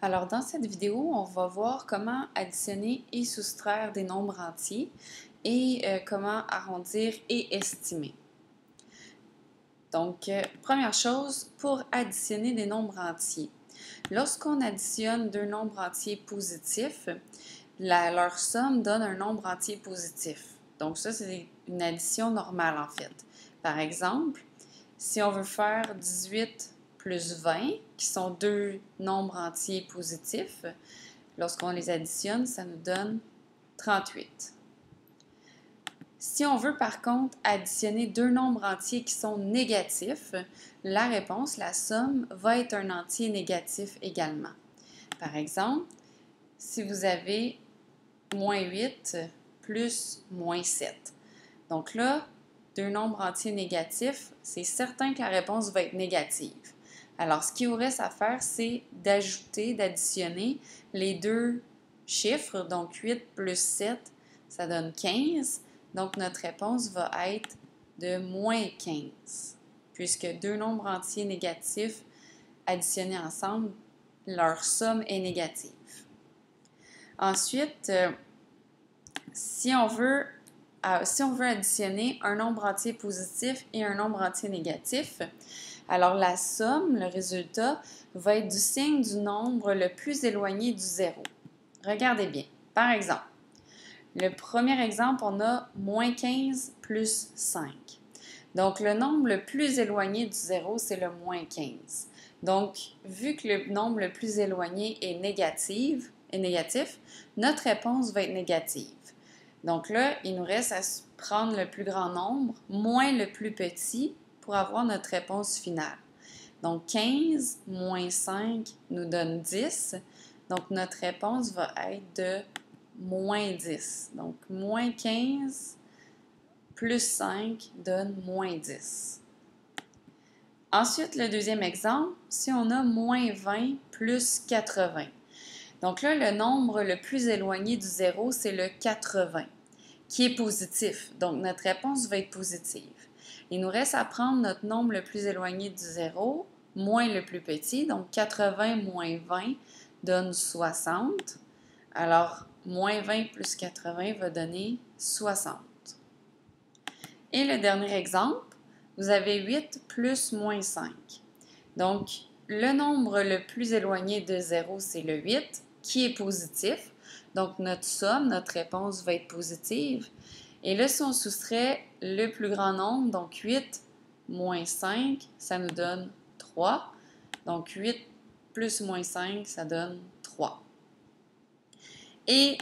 Alors, dans cette vidéo, on va voir comment additionner et soustraire des nombres entiers et comment arrondir et estimer. Donc, première chose, pour additionner des nombres entiers. Lorsqu'on additionne deux nombres entiers positifs, leur somme donne un nombre entier positif. Donc, ça, c'est une addition normale en fait. Par exemple, si on veut faire 18 plus 20, qui sont deux nombres entiers positifs, lorsqu'on les additionne, ça nous donne 38. Si on veut par contre additionner deux nombres entiers qui sont négatifs, la réponse, la somme, va être un entier négatif également. Par exemple, si vous avez moins 8 plus moins 7. Donc là, deux nombres entiers négatifs, c'est certain que la réponse va être négative. Alors, ce qu'il vous reste à faire, c'est d'ajouter, d'additionner les deux chiffres. Donc, 8 plus 7, ça donne 15. Donc, notre réponse va être de moins 15, puisque deux nombres entiers négatifs additionnés ensemble, leur somme est négative. Ensuite, si on veut additionner un nombre entier positif et un nombre entier négatif, alors la somme, le résultat, va être du signe du nombre le plus éloigné du zéro. Regardez bien. Par exemple, le premier exemple, on a moins 15 plus 5. Donc, le nombre le plus éloigné du zéro, c'est le moins 15. Donc, vu que le nombre le plus éloigné est négatif, notre réponse va être négative. Donc là, il nous reste à prendre le plus grand nombre moins le plus petit pour avoir notre réponse finale. Donc 15 moins 5 nous donne 10. Donc notre réponse va être de moins 10. Donc moins 15 plus 5 donne moins 10. Ensuite, le deuxième exemple, si on a moins 20 plus 80. Donc là, le nombre le plus éloigné du zéro, c'est le 80, qui est positif. Donc, notre réponse va être positive. Il nous reste à prendre notre nombre le plus éloigné du zéro, moins le plus petit. Donc, 80 moins 20 donne 60. Alors, moins 20 plus 80 va donner 60. Et le dernier exemple, vous avez 8 plus moins 5. Donc, le nombre le plus éloigné de 0, c'est le 8, qui est positif. Donc, notre somme, notre réponse va être positive. Et là, si on soustrait le plus grand nombre, donc 8 moins 5, ça nous donne 3. Donc, 8 plus moins 5, ça donne 3. Et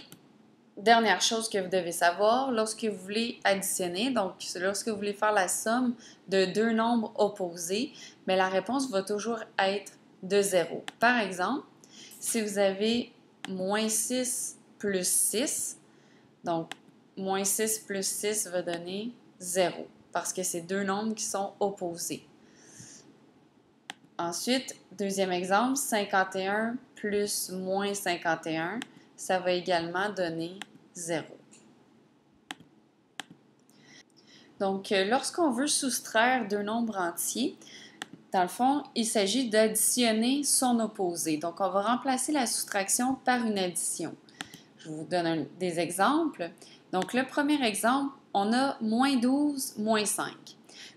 dernière chose que vous devez savoir, lorsque vous voulez additionner, donc lorsque vous voulez faire la somme de deux nombres opposés, mais la réponse va toujours être de 0. Par exemple, si vous avez moins 6 plus 6, donc moins 6 plus 6 va donner 0, parce que c'est deux nombres qui sont opposés. Ensuite, deuxième exemple, 51 plus moins 51, ça va également donner 0. Donc, lorsqu'on veut soustraire deux nombres entiers, dans le fond, il s'agit d'additionner son opposé. Donc, on va remplacer la soustraction par une addition. Je vous donne des exemples. Donc, le premier exemple, on a moins 12, moins 5.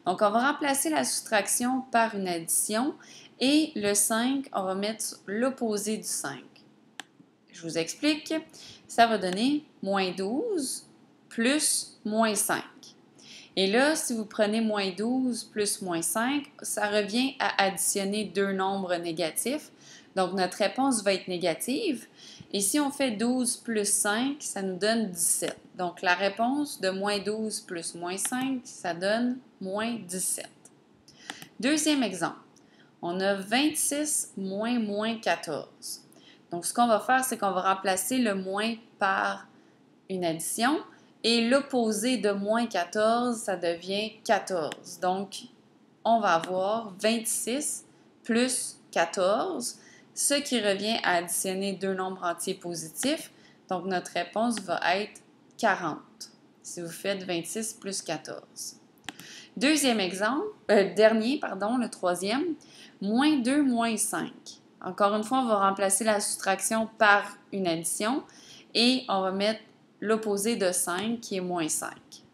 Donc, on va remplacer la soustraction par une addition et le 5, on va mettre l'opposé du 5. Je vous explique. Ça va donner moins 12 plus moins 5. Et là, si vous prenez moins 12 plus moins 5, ça revient à additionner deux nombres négatifs. Donc, notre réponse va être négative. Et si on fait 12 plus 5, ça nous donne 17. Donc, la réponse de moins 12 plus moins 5, ça donne moins 17. Deuxième exemple, on a 26 moins moins 14. Donc, ce qu'on va faire, c'est qu'on va remplacer le moins par une addition. Et l'opposé de moins 14, ça devient 14. Donc, on va avoir 26 plus 14, ce qui revient à additionner deux nombres entiers positifs. Donc, notre réponse va être 40, si vous faites 26 plus 14. Deuxième exemple, le troisième, moins 2 moins 5. Encore une fois, on va remplacer la soustraction par une addition et on va mettre l'opposé de 5 qui est moins 5.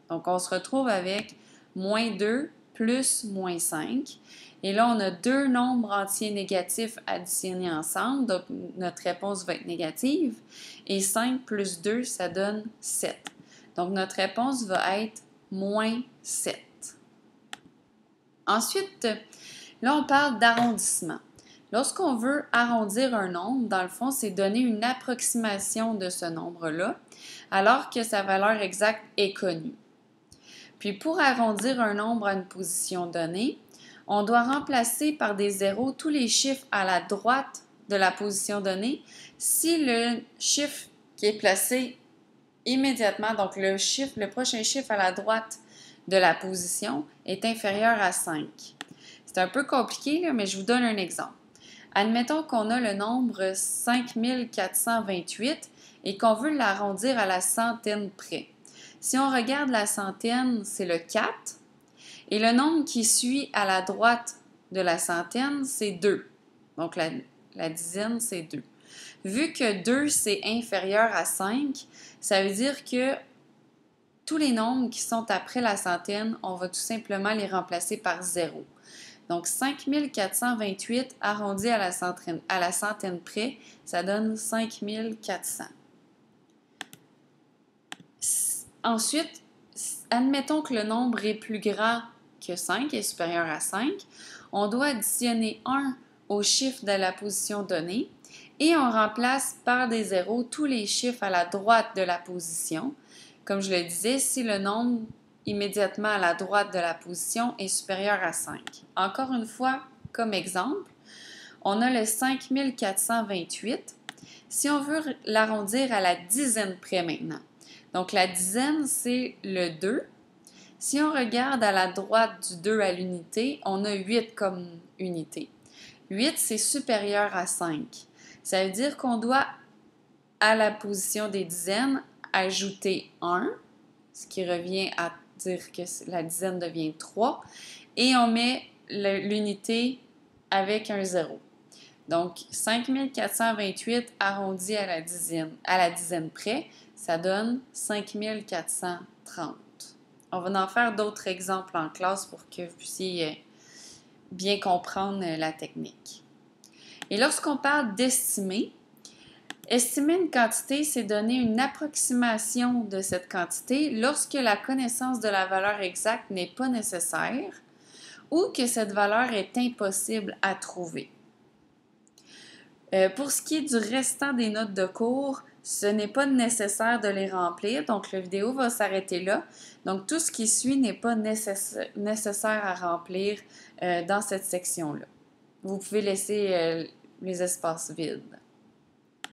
Donc, on se retrouve avec moins 2 plus moins 5. Et là, on a deux nombres entiers négatifs additionnés ensemble. Donc, notre réponse va être négative. Et 5 plus 2, ça donne 7. Donc, notre réponse va être moins 7. Ensuite, là, on parle d'arrondissement. Lorsqu'on veut arrondir un nombre, dans le fond, c'est donner une approximation de ce nombre-là, alors que sa valeur exacte est connue. Puis pour arrondir un nombre à une position donnée, on doit remplacer par des zéros tous les chiffres à la droite de la position donnée si le chiffre qui est placé immédiatement, donc le prochain chiffre à la droite de la position est inférieur à 5. C'est un peu compliqué, là, mais je vous donne un exemple. Admettons qu'on a le nombre 5428 et qu'on veut l'arrondir à la centaine près. Si on regarde la centaine, c'est le 4. Et le nombre qui suit à la droite de la centaine, c'est 2. Donc la dizaine, c'est 2. Vu que 2, c'est inférieur à 5, ça veut dire que tous les nombres qui sont après la centaine, on va tout simplement les remplacer par 0. Donc, 5428 arrondi à la centaine près, ça donne 5400. Ensuite, admettons que le nombre est plus grand que 5, est supérieur à 5. On doit additionner 1 au chiffre de la position donnée et on remplace par des zéros tous les chiffres à la droite de la position. Comme je le disais, si le nombre immédiatement à la droite de la position est supérieur à 5. Encore une fois, comme exemple, on a le 5428. Si on veut l'arrondir à la dizaine près maintenant, donc la dizaine, c'est le 2. Si on regarde à la droite du 2 à l'unité, on a 8 comme unité. 8, c'est supérieur à 5. Ça veut dire qu'on doit, à la position des dizaines, ajouter 1, ce qui revient à dire que la dizaine devient 3, et on met l'unité avec un 0. Donc, 5428 arrondi à la dizaine près, ça donne 5430. On va en faire d'autres exemples en classe pour que vous puissiez bien comprendre la technique. Et lorsqu'on parle d'estimer, estimer une quantité, c'est donner une approximation de cette quantité lorsque la connaissance de la valeur exacte n'est pas nécessaire ou que cette valeur est impossible à trouver. Pour ce qui est du restant des notes de cours, ce n'est pas nécessaire de les remplir, donc la vidéo va s'arrêter là. Donc tout ce qui suit n'est pas nécessaire à remplir dans cette section-là. Vous pouvez laisser les espaces vides.